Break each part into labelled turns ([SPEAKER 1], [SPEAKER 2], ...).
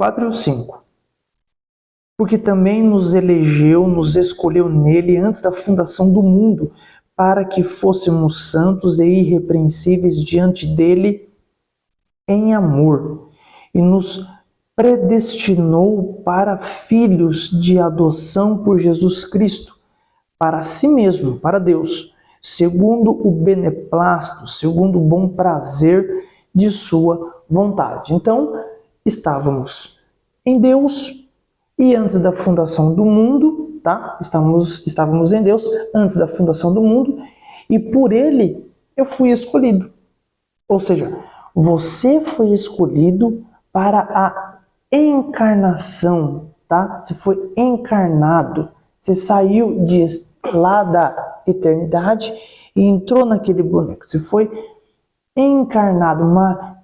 [SPEAKER 1] 4 e o 5. Porque também nos elegeu, nos escolheu nele antes da fundação do mundo, para que fôssemos santos e irrepreensíveis diante dele em amor, e nos predestinou para filhos de adoção por Jesus Cristo, para si mesmo, para Deus, segundo o beneplácito, segundo o bom prazer de sua vontade. Então, estávamos em Deus e antes da fundação do mundo, tá? Estávamos em Deus antes da fundação do mundo e por ele eu fui escolhido. Ou seja, você foi escolhido para a encarnação, tá? Você foi encarnado. Você saiu lá da eternidade e entrou naquele boneco. Você foi encarnado.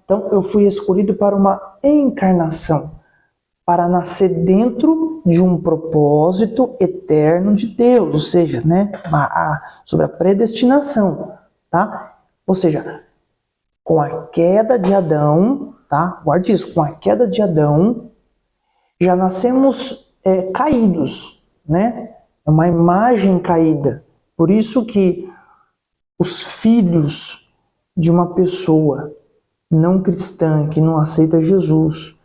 [SPEAKER 1] Então, eu fui escolhido para uma encarnação, para nascer dentro de um propósito eterno de Deus, ou seja, né, sobre a predestinação, tá? Ou seja, com a queda de Adão, tá? Guarde isso, com a queda de Adão, já nascemos caídos, né? É uma imagem caída. Por isso que os filhos de uma pessoa não cristã, que não aceita Jesus,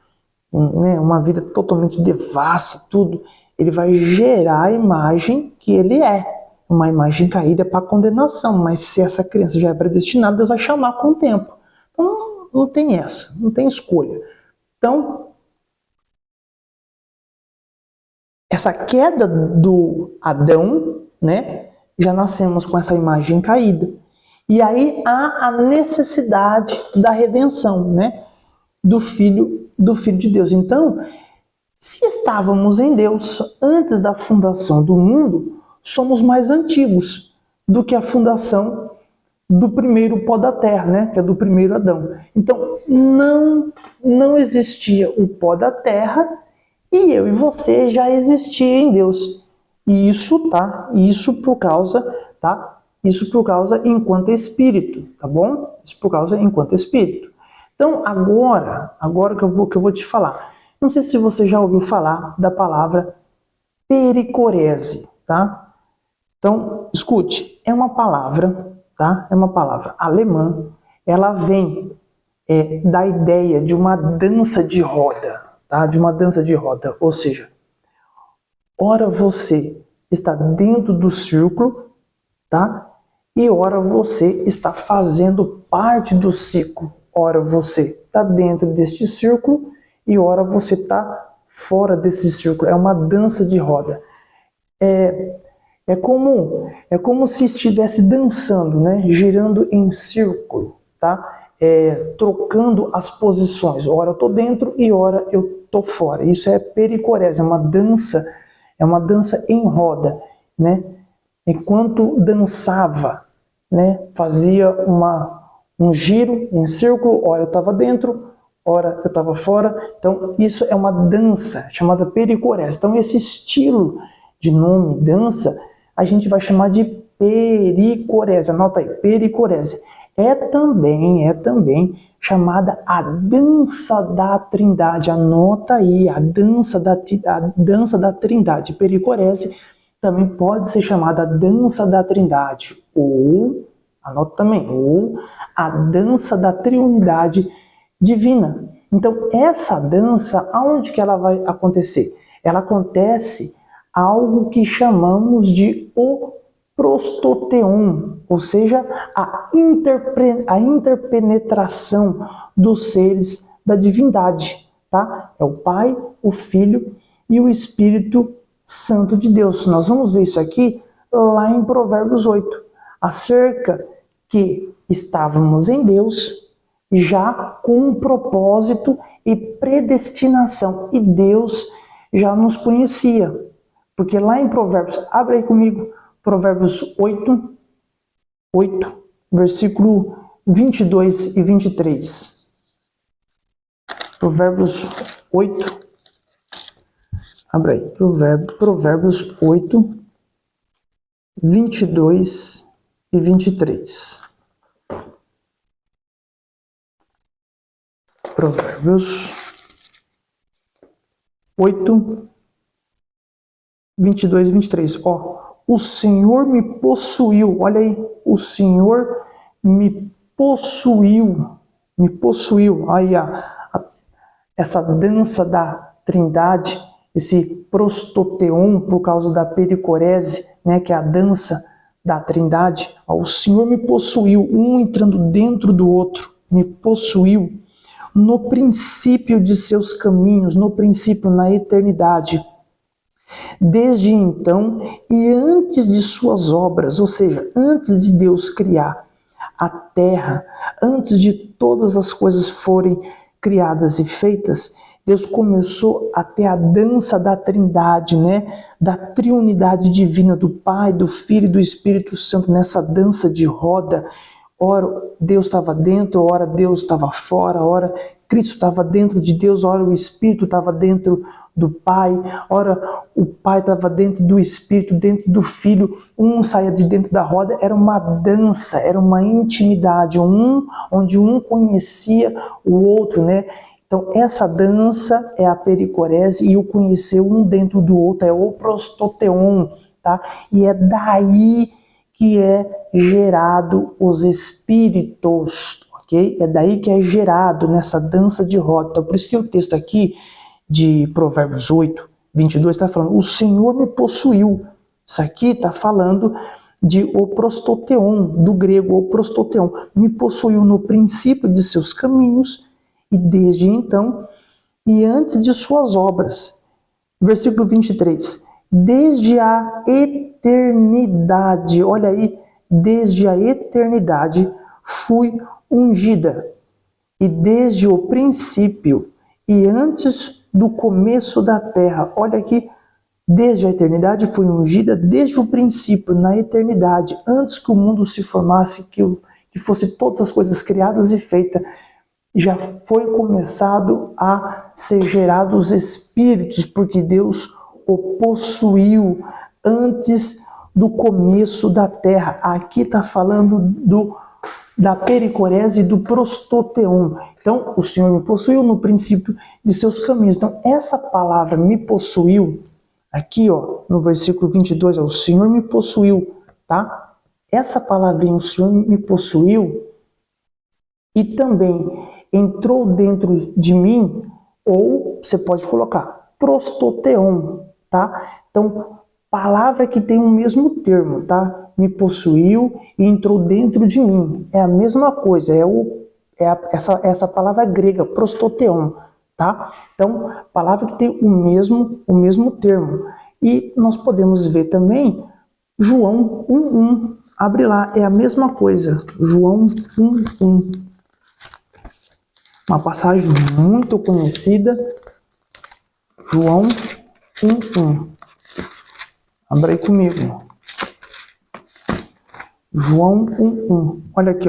[SPEAKER 1] né, uma vida totalmente devassa, tudo, ele vai gerar a imagem que ele é. Uma imagem caída para condenação, mas se essa criança já é predestinada, Deus vai chamar com o tempo. Então não tem essa, não tem escolha. Então, essa queda do Adão, né, já nascemos com essa imagem caída. E aí há a necessidade da redenção, né, do Filho de Deus. Então, se estávamos em Deus antes da fundação do mundo, somos mais antigos do que a fundação do primeiro pó da terra, né? Que é do primeiro Adão. Então, não existia o pó da terra e eu e você já existia em Deus. E isso, tá? Isso por causa enquanto espírito, tá bom? Isso por causa enquanto espírito. Então, agora que eu vou te falar. Não sei se você já ouviu falar da palavra pericorese, tá? Então, escute, é uma palavra, tá? É uma palavra alemã. Ela vem da ideia de uma dança de roda, tá? De uma dança de roda, ou seja, ora você está dentro do círculo, tá? E ora você está fazendo parte do ciclo. Ora você está dentro deste círculo e ora você está fora desse círculo. É uma dança de roda. É como se estivesse dançando, né? Girando em círculo, tá? Trocando as posições. Ora eu estou dentro e ora eu estou fora. Isso é pericorese, é uma dança em roda, né? Enquanto dançava, né? Fazia um giro em círculo, ora eu estava dentro, ora eu estava fora. Então isso é uma dança chamada pericorese. Então esse estilo de nome, dança, a gente vai chamar de pericorese. Anota aí, pericorese. É também chamada a dança da Trindade. Anota aí, a dança da Trindade. Pericorese também pode ser chamada a dança da Trindade. Ou, anota também, ou a dança da Triunidade Divina. Então, essa dança, aonde que ela vai acontecer? Ela acontece algo que chamamos de o prostoteon, ou seja, a interpenetração dos seres da divindade, tá? É o Pai, o Filho e o Espírito Santo de Deus. Nós vamos ver isso aqui lá em Provérbios 8, acerca que estávamos em Deus já com um propósito e predestinação, e Deus já nos conhecia. Porque lá em Provérbios, abre aí comigo, Provérbios 8, versículo 22 e 23. Provérbios 8, abre aí, Provérbios 8, 22 e 23. Provérbios 8, 22 e 23. O Senhor me possuiu. Olha aí, o Senhor me possuiu. Me possuiu. Aí essa dança da Trindade, esse prostoteon, por causa da pericorese, né, que é a dança da Trindade. O Senhor me possuiu, um entrando dentro do outro, me possuiu no princípio de seus caminhos, no princípio, na eternidade. Desde então e antes de suas obras, ou seja, antes de Deus criar a terra, antes de todas as coisas forem criadas e feitas, Deus começou a ter a dança da Trindade, né? Da triunidade divina do Pai, do Filho e do Espírito Santo, nessa dança de roda. Ora Deus estava dentro, ora Deus estava fora, ora Cristo estava dentro de Deus, ora o Espírito estava dentro do Pai, ora o Pai estava dentro do Espírito, dentro do Filho, um saía de dentro da roda. Era uma dança, era uma intimidade, onde um conhecia o outro, né? Então essa dança é a pericorese, e o conhecer um dentro do outro é o prostoteon, tá? E é daí que é gerado os espíritos, ok? É daí que é gerado nessa dança de roda. Então, por isso que o texto aqui de Provérbios 8, 22 está falando, o Senhor me possuiu. Isso aqui está falando de o prostoteon, do grego o prostoteon. Me possuiu no princípio de seus caminhos, e desde então, e antes de suas obras. Versículo 23. Desde a eternidade, olha aí, desde a eternidade fui ungida, e desde o princípio e antes do começo da terra. Olha aqui, desde a eternidade fui ungida, desde o princípio, na eternidade, antes que o mundo se formasse, que fosse todas as coisas criadas e feitas, já foi começado a ser gerados os espíritos, porque Deus o possuiu antes do começo da terra. Aqui está falando da pericorese e do prostoteon. Então, o Senhor me possuiu no princípio de seus caminhos. Então, essa palavra me possuiu, aqui no versículo 22, o Senhor me possuiu, tá? Essa palavrinha, o Senhor me possuiu, e também entrou dentro de mim, ou você pode colocar prostoteon, tá? Então, palavra que tem o mesmo termo, tá? Me possuiu e entrou dentro de mim. É a mesma coisa, essa palavra grega, prostoteon, tá? Então, palavra que tem o mesmo termo. E nós podemos ver também João 1:1. Abre lá, é a mesma coisa. João 1:1. Uma passagem muito conhecida. João 1:1. Abra aí comigo. João 1:1. Olha aqui,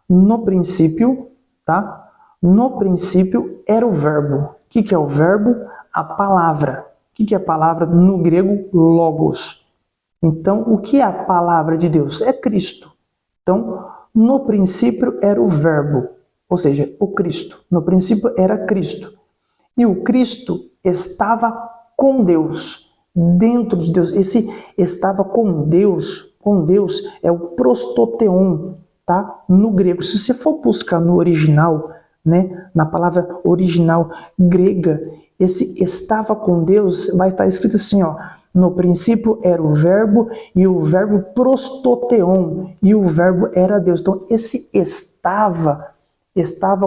[SPEAKER 1] no princípio, tá? No princípio era o verbo. O que é o verbo? A palavra. O que é a palavra? No grego, logos. Então, o que é a palavra de Deus? É Cristo. Então, no princípio era o verbo, ou seja, o Cristo. No princípio era Cristo. E o Cristo estava com Deus, dentro de Deus. Esse estava com Deus é o prostoteon, tá? No grego. Se você for buscar no original, né, na palavra original grega, esse estava com Deus vai estar escrito assim, no princípio era o verbo, e o verbo prostoteon, e o verbo era Deus. Então esse estava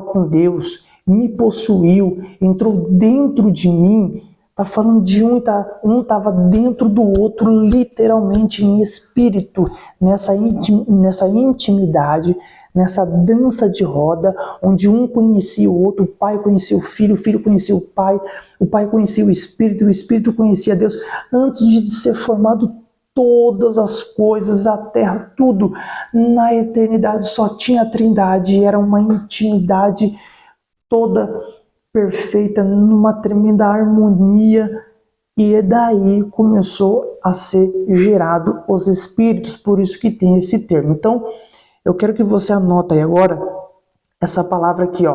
[SPEAKER 1] com Deus, me possuiu, entrou dentro de mim. Está falando de um estava dentro do outro, literalmente em espírito, nessa intimidade, nessa dança de roda, onde um conhecia o outro, o pai conhecia o filho conhecia o pai conhecia o Espírito conhecia Deus. Antes de ser formado todas as coisas, a terra, tudo, na eternidade só tinha a Trindade, era uma intimidade toda perfeita, numa tremenda harmonia, e daí começou a ser gerado os espíritos, por isso que tem esse termo. Então, eu quero que você anote aí agora essa palavra aqui,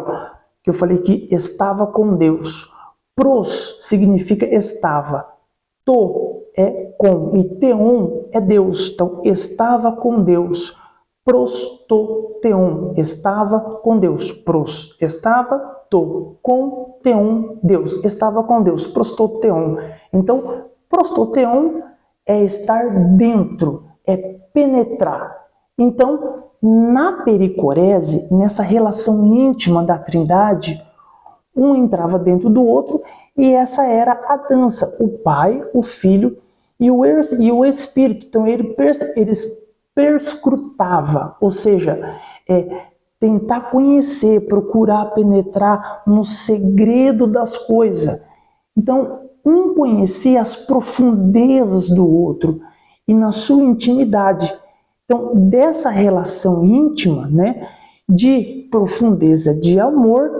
[SPEAKER 1] que eu falei que estava com Deus, Pros significa estava. To é com. E teon é Deus. Então, estava com Deus. Prostoteon. Estava com Deus. Pros. Estava. To. Com. Teon. Deus. Estava com Deus. Prostoteon. Então, prostoteon é estar dentro. É penetrar. Então, na pericorese, nessa relação íntima da Trindade, um entrava dentro do outro e essa era a dança. O Pai, o Filho e o Espírito. Então, eles perscrutava, ou seja, tentar conhecer, procurar penetrar no segredo das coisas. Então, um conhecia as profundezas do outro e na sua intimidade. Então, dessa relação íntima, né, de profundeza de amor,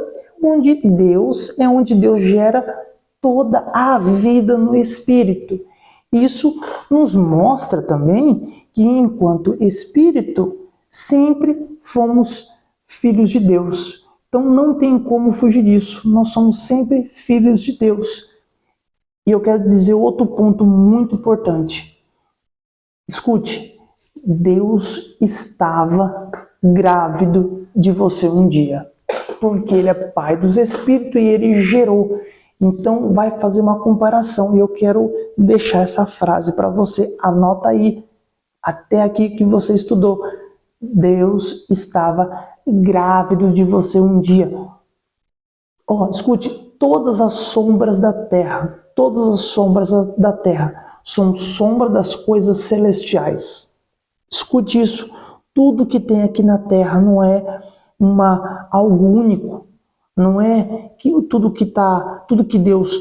[SPEAKER 1] é onde Deus gera toda a vida no Espírito. Isso nos mostra também que, enquanto Espírito, sempre fomos filhos de Deus. Então, não tem como fugir disso. Nós somos sempre filhos de Deus. E eu quero dizer outro ponto muito importante. Escute, Deus estava grávido de você um dia, porque Ele é Pai dos Espíritos e Ele gerou. Então vai fazer uma comparação e eu quero deixar essa frase para você. Anota aí, até aqui que você estudou. Deus estava grávido de você um dia. Escute, todas as sombras da terra são sombra das coisas celestiais. Escute isso. Tudo que tem aqui na terra não é algo único. Não é que tudo que Deus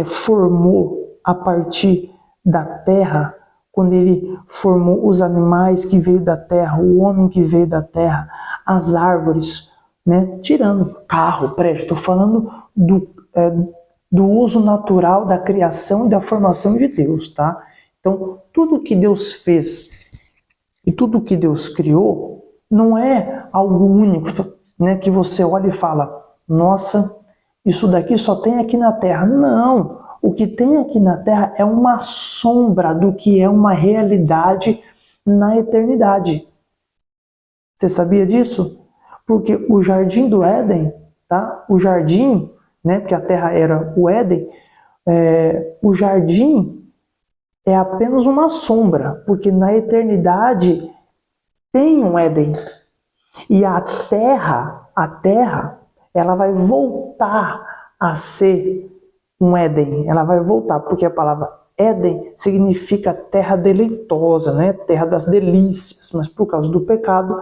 [SPEAKER 1] formou a partir da terra, quando Ele formou os animais que veio da terra, o homem que veio da terra, as árvores, né? Tirando carro, prédio, estou falando do uso natural da criação e da formação de Deus, tá? Então, tudo que Deus fez e tudo que Deus criou não é algo único, né, que você olha e fala, nossa, isso daqui só tem aqui na Terra. Não, o que tem aqui na Terra é uma sombra do que é uma realidade na eternidade. Você sabia disso? Porque o jardim do Éden, tá? O jardim, né, porque a Terra era o Éden, o jardim é apenas uma sombra, porque na eternidade tem um Éden. E a terra, ela vai voltar a ser um Éden. Ela vai voltar, porque a palavra Éden significa terra deleitosa, né? Terra das delícias. Mas por causa do pecado,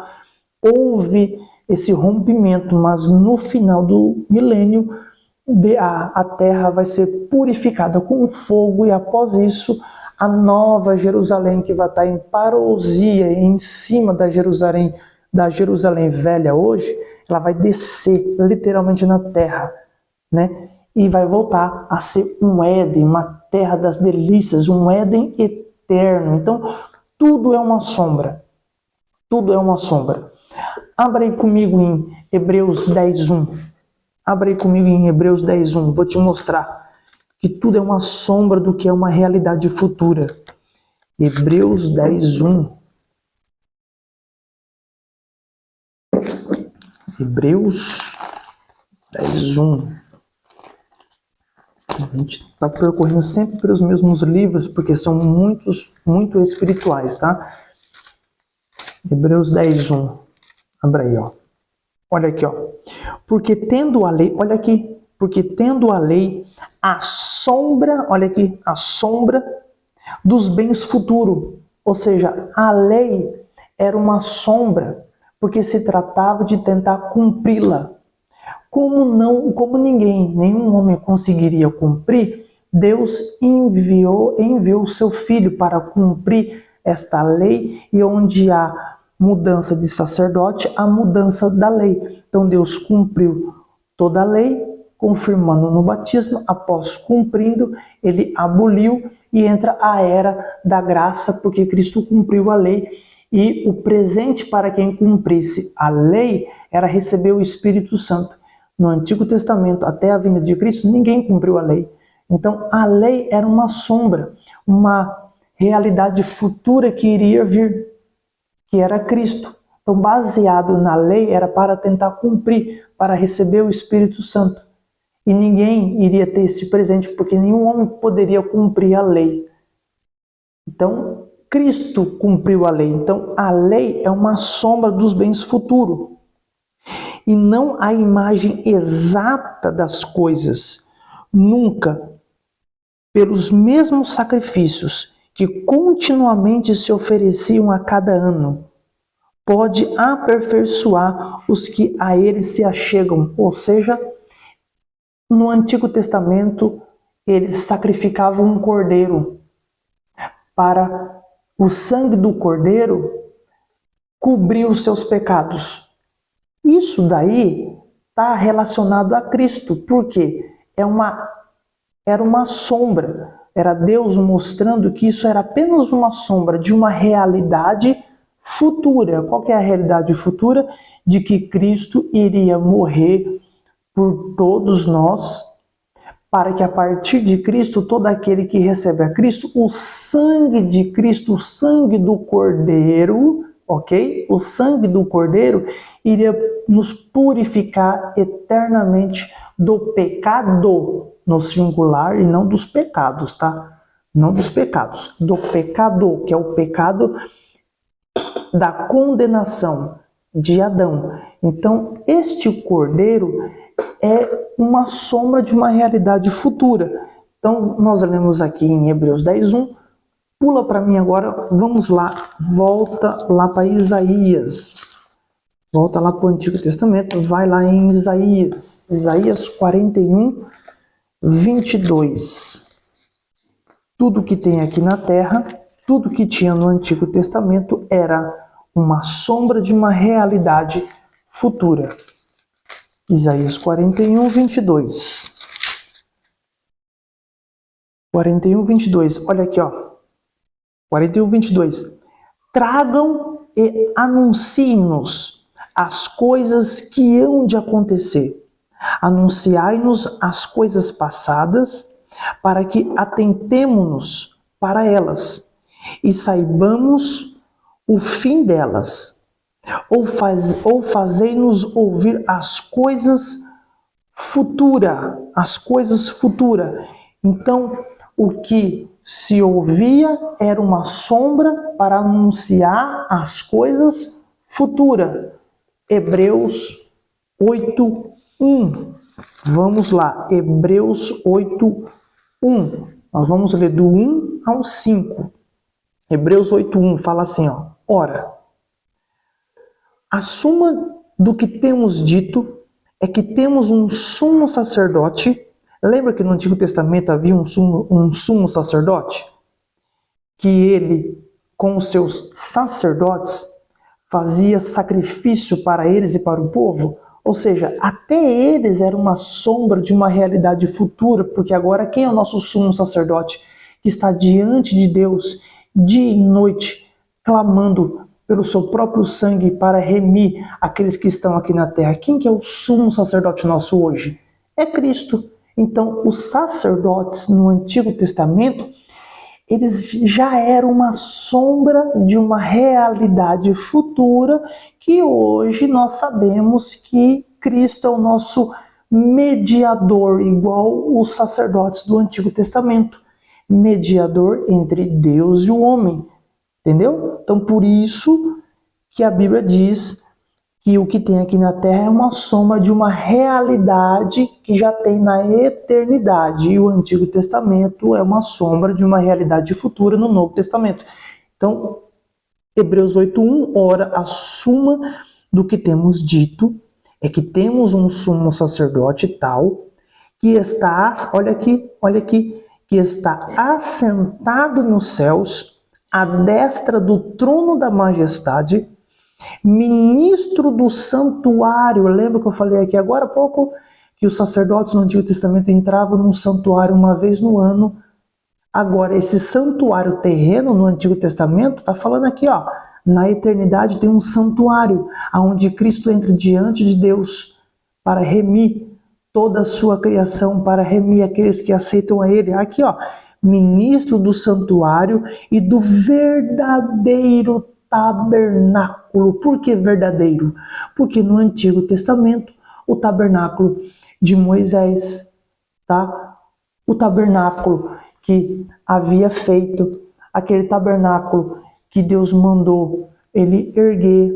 [SPEAKER 1] houve esse rompimento. Mas no final do milênio, a terra vai ser purificada com fogo e após isso, a nova Jerusalém, que vai estar em parousia, em cima da Jerusalém velha hoje, ela vai descer literalmente na terra, né? E vai voltar a ser um Éden, uma terra das delícias, um Éden eterno. Então, tudo é uma sombra. Tudo é uma sombra. Abra aí comigo em Hebreus 10:1. Abra aí comigo em Hebreus 10:1. Vou te mostrar que tudo é uma sombra do que é uma realidade futura. Hebreus 10:1. Hebreus 10:1. A gente está percorrendo sempre pelos mesmos livros, porque são muito espirituais, tá? Hebreus 10:1. Abra aí, ó. Olha aqui, ó. Porque tendo a lei, olha aqui, porque tendo a lei a sombra, olha aqui, a sombra dos bens futuros. Ou seja, a lei era uma sombra, porque se tratava de tentar cumpri-la. Como nenhum homem conseguiria cumprir, Deus enviou o seu Filho para cumprir esta lei, e onde há mudança de sacerdote, há mudança da lei. Então Deus cumpriu toda a lei, confirmando no batismo. Após cumprindo, ele aboliu e entra a era da graça, porque Cristo cumpriu a lei. E o presente para quem cumprisse a lei era receber o Espírito Santo. no Antigo Testamento até a vinda de Cristo, ninguém cumpriu a lei. Então, a lei era uma sombra, uma realidade futura que iria vir, que era Cristo. Então, baseado na lei, era para tentar cumprir, para receber o Espírito Santo. E ninguém iria ter esse presente, porque nenhum homem poderia cumprir a lei. Então, Cristo cumpriu a lei. Então, a lei é uma sombra dos bens futuros. E não a imagem exata das coisas. Nunca, pelos mesmos sacrifícios que continuamente se ofereciam a cada ano, pode aperfeiçoar os que a ele se achegam. Ou seja, no Antigo Testamento, eles sacrificavam um cordeiro para o sangue do cordeiro cobrir os seus pecados. Isso daí está relacionado a Cristo, porque era uma sombra, era Deus mostrando que isso era apenas uma sombra de uma realidade futura. Qual que é a realidade futura? De que Cristo iria morrer por todos nós, para que a partir de Cristo, todo aquele que recebe a Cristo, o sangue de Cristo, o sangue do Cordeiro, ok? O sangue do Cordeiro iria nos purificar eternamente do pecado, no singular, e não dos pecados, tá? Não dos pecados, do pecado, que é o pecado da condenação de Adão. Então, este Cordeiro é uma sombra de uma realidade futura. Então, nós lemos aqui em Hebreus 10:1. Pula para mim agora, vamos lá, volta lá para Isaías. Volta lá para o Antigo Testamento, vai lá em Isaías. Isaías 41:22. Tudo que tem aqui na terra, tudo que tinha no Antigo Testamento era uma sombra de uma realidade futura. Isaías 41:22. 41:22. Olha aqui, ó. 41:22. Tragam e anunciem-nos as coisas que hão de acontecer. Anunciai-nos as coisas passadas, para que atentemo-nos para elas e saibamos o fim delas. Ou fazei-nos ouvir as coisas futuras. As coisas futuras. Então, o que se ouvia era uma sombra para anunciar as coisas futuras. Hebreus 8:1. Vamos lá, Hebreus 8:1. Nós vamos ler do 1 ao 5. Hebreus 8:1 fala assim, ó. Ora, a suma do que temos dito é que temos um sumo sacerdote. Lembra que no Antigo Testamento havia um sumo sacerdote? Que ele, com os seus sacerdotes, fazia sacrifício para eles e para o povo? Ou seja, até eles eram uma sombra de uma realidade futura, porque agora quem é o nosso sumo sacerdote? Que está diante de Deus, dia e noite, clamando pelo seu próprio sangue para remir aqueles que estão aqui na terra. Quem que é o sumo sacerdote nosso hoje? É Cristo. Então, os sacerdotes no Antigo Testamento, eles já eram uma sombra de uma realidade futura que hoje nós sabemos que Cristo é o nosso mediador, igual os sacerdotes do Antigo Testamento. Mediador entre Deus e o homem. Entendeu? Então, por isso que a Bíblia diz que o que tem aqui na terra é uma sombra de uma realidade que já tem na eternidade. E o Antigo Testamento é uma sombra de uma realidade futura no Novo Testamento. Então, Hebreus 8:1, ora, a suma do que temos dito é que temos um sumo sacerdote tal que está, olha aqui, que está assentado nos céus, à destra do trono da majestade, ministro do santuário. Lembra que eu falei aqui agora há pouco que os sacerdotes no Antigo Testamento entravam num santuário uma vez no ano? Agora, esse santuário terreno no Antigo Testamento está falando aqui, ó, na eternidade tem um santuário onde Cristo entra diante de Deus para remir toda a sua criação, para remir aqueles que aceitam a Ele. Aqui, ó, ministro do santuário e do verdadeiro tabernáculo. Por que verdadeiro? Porque no Antigo Testamento, o tabernáculo de Moisés, tá? O tabernáculo que havia feito, aquele tabernáculo que Deus mandou ele erguer.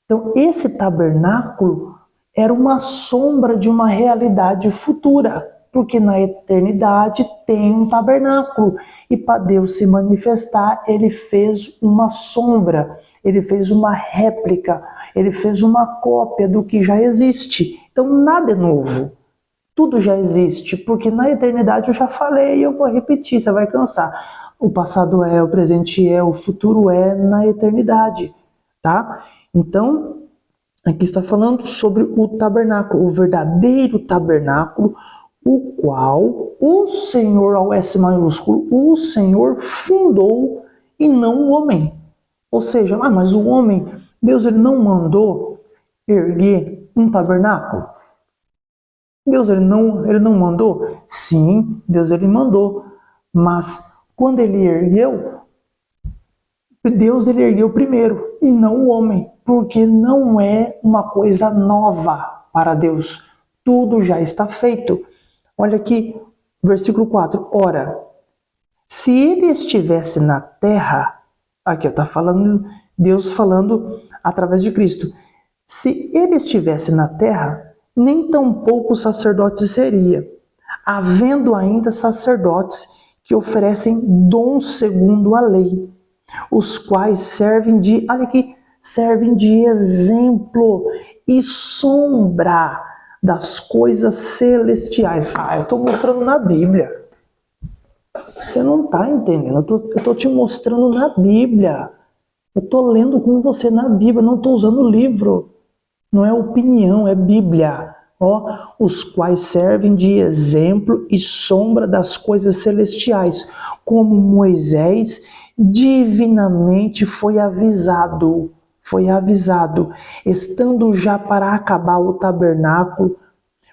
[SPEAKER 1] Então, esse tabernáculo era uma sombra de uma realidade futura, porque na eternidade tem um tabernáculo, e para Deus se manifestar, ele fez uma sombra, ele fez uma réplica, ele fez uma cópia do que já existe. Então nada é novo, tudo já existe, porque na eternidade eu já falei e eu vou repetir, você vai cansar. O passado é, o presente é, o futuro é na eternidade, tá? Então, aqui está falando sobre o tabernáculo, o verdadeiro tabernáculo, o qual o Senhor, ao S maiúsculo, o Senhor fundou e não o homem. Ou seja, mas o homem, Deus ele não mandou erguer um tabernáculo? Deus ele não mandou? Sim, Deus ele mandou. Mas quando ele ergueu, Deus ele ergueu primeiro e não o homem, porque não é uma coisa nova para Deus. Tudo já está feito. Olha aqui, versículo 4. Ora, se ele estivesse na terra, aqui está falando, Deus falando através de Cristo. Se ele estivesse na terra, nem tampouco sacerdote seria, havendo ainda sacerdotes que oferecem dons segundo a lei, os quais servem de, olha aqui, servem de exemplo e sombra das coisas celestiais. Eu estou mostrando na Bíblia. Você não está entendendo. Eu estou te mostrando na Bíblia. Eu estou lendo com você na Bíblia. Não estou usando livro. Não é opinião, é Bíblia. Os quais servem de exemplo e sombra das coisas celestiais, como Moisés divinamente foi avisado, estando já para acabar o tabernáculo,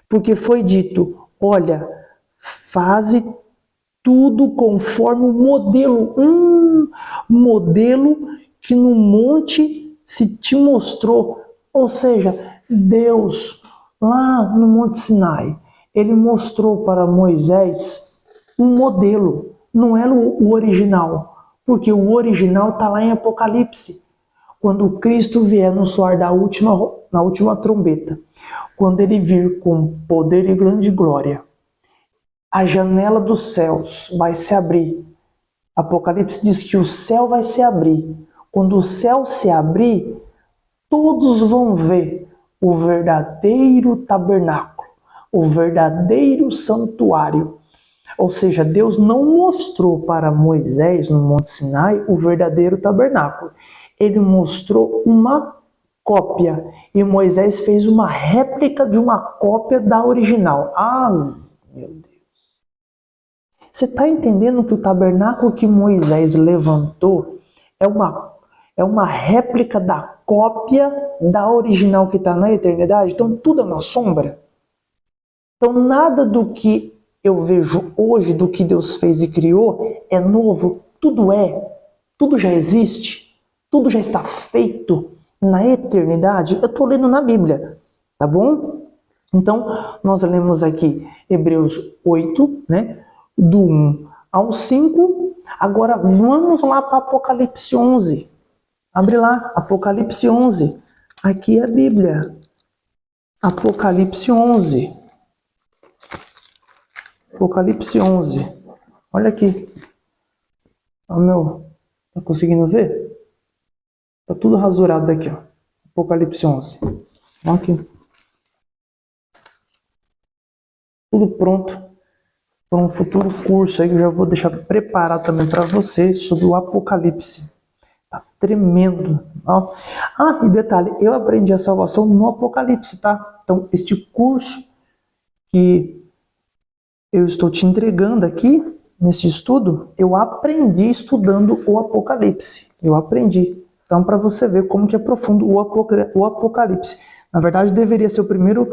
[SPEAKER 1] porque foi dito, olha, faze tudo conforme o modelo, modelo que no monte se te mostrou. Ou seja, Deus, lá no Monte Sinai, ele mostrou para Moisés um modelo, não era o original, porque o original está lá em Apocalipse. Quando Cristo vier no soar na última trombeta, quando ele vir com poder e grande glória, a janela dos céus vai se abrir. Apocalipse diz que o céu vai se abrir. Quando o céu se abrir, todos vão ver o verdadeiro tabernáculo, o verdadeiro santuário. Ou seja, Deus não mostrou para Moisés no Monte Sinai o verdadeiro tabernáculo. Ele mostrou uma cópia e Moisés fez uma réplica de uma cópia da original. Meu Deus. Você está entendendo que o tabernáculo que Moisés levantou é uma réplica da cópia da original que está na eternidade? Então tudo é uma sombra. Então nada do que eu vejo hoje, do que Deus fez e criou, é novo. Tudo já existe, tudo já está feito na eternidade. Eu estou lendo na Bíblia, tá bom? Então nós lemos aqui Hebreus 8, né? Do 1 ao 5. Agora vamos lá para Apocalipse 11. Abre lá, Apocalipse 11. Aqui é a Bíblia. Apocalipse 11. Apocalipse 11. Olha aqui. Tá conseguindo ver? Tá tudo rasurado daqui, ó. Apocalipse 11. Olha aqui. Tudo pronto para um futuro curso aí que eu já vou deixar preparado também para você sobre o Apocalipse. Tá tremendo. Ó. E detalhe, eu aprendi a salvação no Apocalipse, tá? Então, este curso que eu estou te entregando aqui, nesse estudo, eu aprendi estudando o Apocalipse. Eu aprendi. Então, para você ver como que é profundo o Apocalipse. Na verdade, deveria ser o primeiro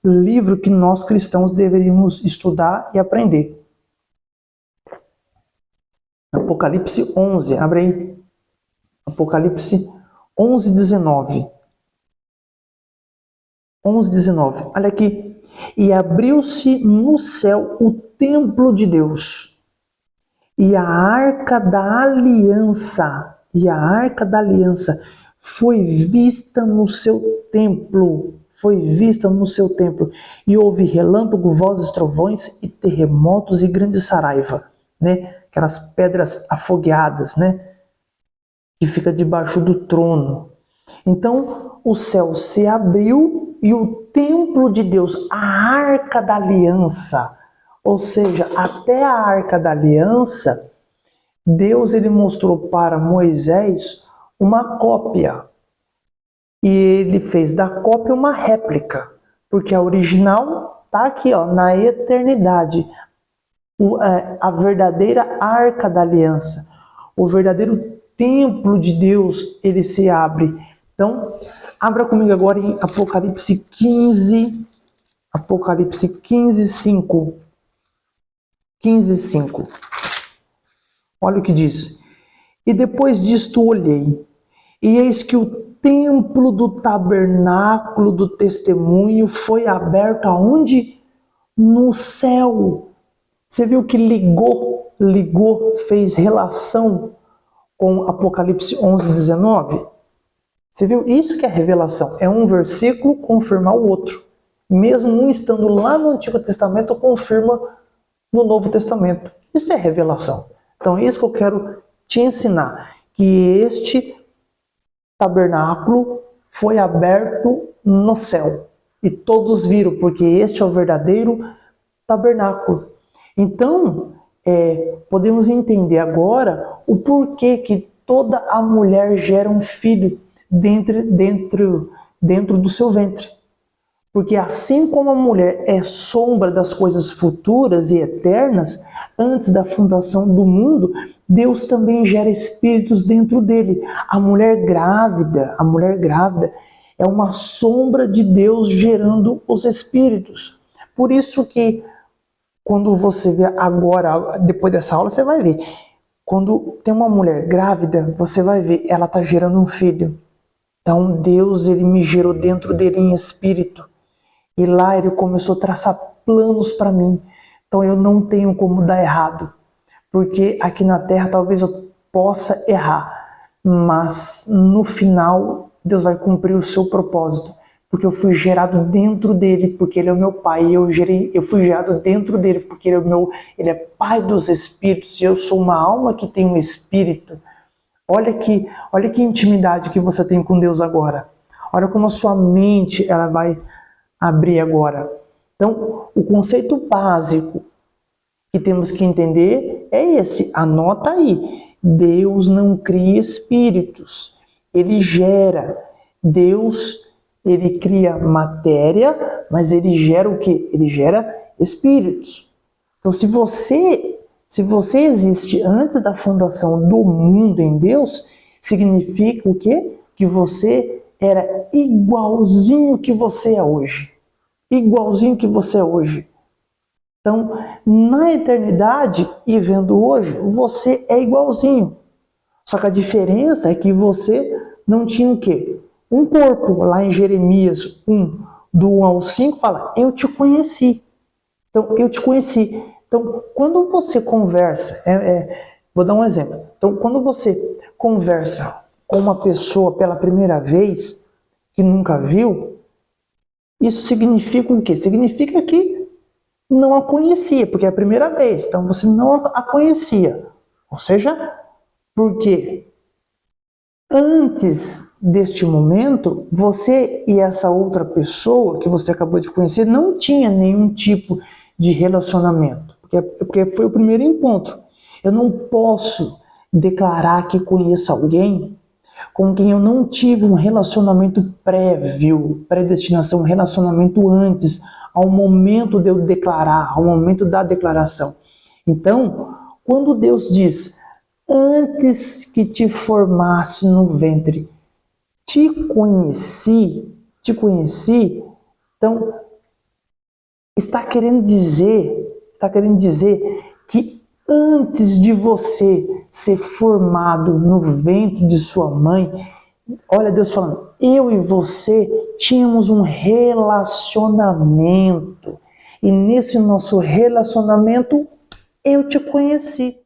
[SPEAKER 1] livro que nós cristãos deveríamos estudar e aprender. Apocalipse 11, abre aí. Apocalipse 11, 19. 11, 19. Olha aqui. E abriu-se no céu o templo de Deus, e a arca da aliança, foi vista no seu templo. E houve relâmpago, vozes, trovões e terremotos e grande saraiva, né? Aquelas pedras afogueadas, né? Que fica debaixo do trono. Então, o céu se abriu e o templo de Deus, a arca da aliança, ou seja, até a arca da aliança, Deus ele mostrou para Moisés uma cópia. E ele fez da cópia uma réplica, porque a original está aqui, ó, na eternidade. A verdadeira arca da aliança, o verdadeiro templo de Deus, ele se abre. Então, abra comigo agora em Apocalipse 15, 5. 15, 5. Olha o que diz. E depois disto olhei, e eis que o templo do tabernáculo do testemunho foi aberto aonde? No céu. Você viu que ligou, fez relação com Apocalipse 11, 19? Você viu? Isso que é revelação. É um versículo confirmar o outro. Mesmo um estando lá no Antigo Testamento, confirma no Novo Testamento. Isso é revelação. Então é isso que eu quero te ensinar. Que este tabernáculo foi aberto no céu. E todos viram, porque este é o verdadeiro tabernáculo. Então, podemos entender agora o porquê que toda a mulher gera um filho dentro do seu ventre. Porque assim como a mulher é sombra das coisas futuras e eternas, antes da fundação do mundo, Deus também gera espíritos dentro dele. A mulher grávida é uma sombra de Deus gerando os espíritos. Por isso que quando você vê agora, depois dessa aula, você vai ver. Quando tem uma mulher grávida, você vai ver, ela está gerando um filho. Então Deus, ele me gerou dentro dele em espírito. E lá ele começou a traçar planos para mim. Então eu não tenho como dar errado. Porque aqui na Terra talvez eu possa errar. Mas no final, Deus vai cumprir o seu propósito. Porque eu fui gerado dentro dele, porque ele é o meu pai. Eu fui gerado dentro dele, porque ele é pai dos espíritos. E eu sou uma alma que tem um espírito. Olha que intimidade que você tem com Deus agora. Olha como a sua mente ela vai abrir agora. Então, o conceito básico que temos que entender é esse. Anota aí. Deus não cria espíritos. Ele gera. Deus, ele cria matéria, mas ele gera o quê? Ele gera espíritos. Então, se você existe antes da fundação do mundo em Deus, significa o quê? Que você era igualzinho que você é hoje. Igualzinho que você é hoje. Então, na eternidade e vendo hoje, você é igualzinho. Só que a diferença é que você não tinha o quê? Um corpo. Lá em Jeremias 1, do 1 ao 5, fala, eu te conheci. Então, eu te conheci. Então, quando você conversa, vou dar um exemplo. Então, quando você conversa com uma pessoa pela primeira vez, que nunca viu, isso significa o quê? Significa que não a conhecia, porque é a primeira vez. Então, você não a conhecia. Ou seja, porque antes deste momento, você e essa outra pessoa que você acabou de conhecer não tinha nenhum tipo de relacionamento. Porque foi o primeiro encontro. Eu não posso declarar que conheço alguém com quem eu não tive um relacionamento prévio, predestinação, um relacionamento antes, ao momento de eu declarar, ao momento da declaração. Então, quando Deus diz, antes que te formasse no ventre, te conheci, então está querendo dizer que antes de você ser formado no ventre de sua mãe, olha Deus falando, eu e você tínhamos um relacionamento. E nesse nosso relacionamento, eu te conheci.